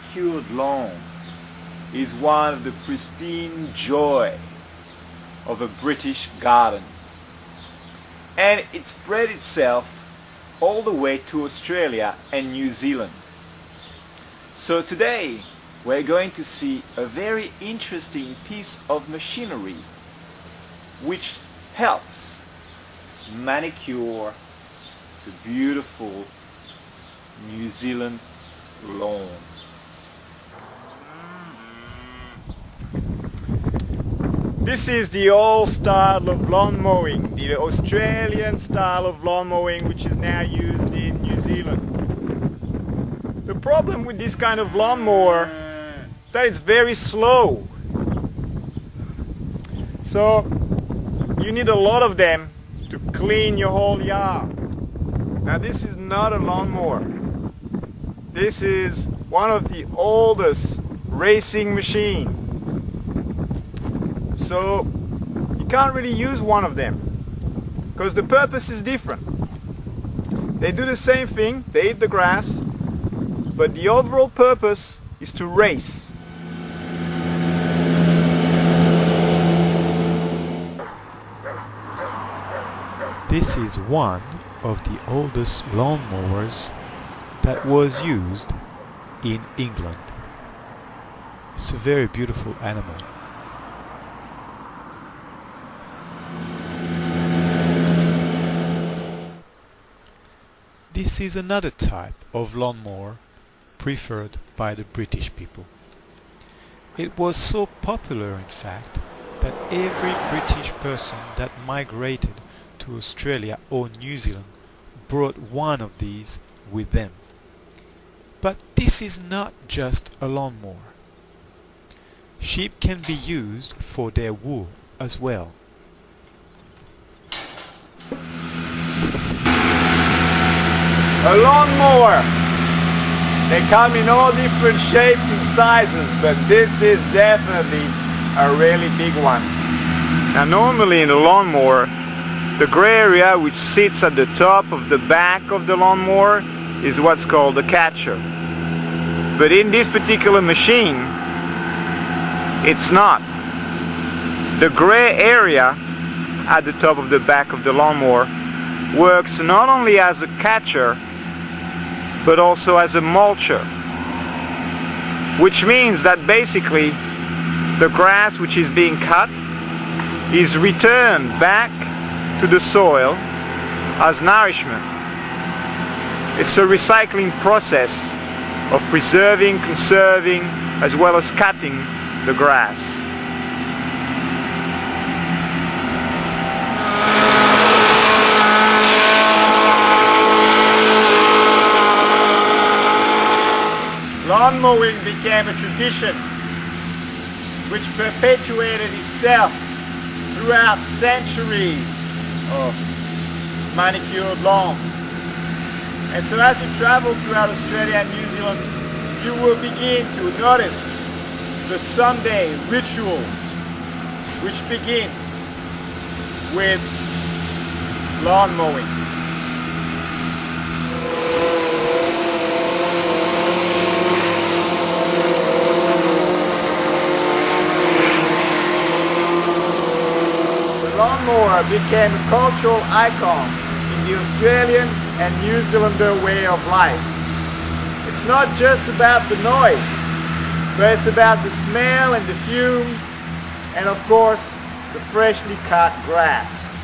manicured lawn is one of the pristine joy of a British garden, and it spread itself all the way to Australia and New Zealand. So today we're going to see a very interesting piece of machinery which helps manicure the beautiful New Zealand lawn. This is the old style of lawn mowing, the Australian style of lawn mowing, which is now used in New Zealand. The problem with this kind of lawnmower is that it's very slow. So you need a lot of them to clean your whole yard. Now this is not a lawnmower. This is one of the oldest racing machines. So you can't really use one of them because the purpose is different. They do the same thing, they eat the grass, but the overall purpose is to race. This is one of the oldest lawnmowers that was used in England. It's a very beautiful animal. This is another type of lawnmower preferred by the British people. It was so popular, in fact, that every British person that migrated to Australia or New Zealand brought one of these with them. But this is not just a lawnmower. Sheep can be used for their wool as well. A lawnmower. They come in all different shapes and sizes, but this is definitely a really big one. Now normally in the lawnmower, the grey area which sits at the top of the back of the lawnmower is what's called the catcher. But in this particular machine, it's not. The grey area at the top of the back of the lawnmower works not only as a catcher but also as a mulcher, which means that basically the grass which is being cut is returned back to the soil as nourishment. It's a recycling process of preserving, conserving, as well as cutting the grass. Lawn mowing became a tradition which perpetuated itself throughout centuries of manicured lawn. And so as you travel throughout Australia and New Zealand, you will begin to notice the Sunday ritual which begins with lawn mowing. The lawnmower became a cultural icon in the Australian and New Zealander way of life. It's not just about the noise, but it's about the smell and the fumes, and of course the freshly cut grass.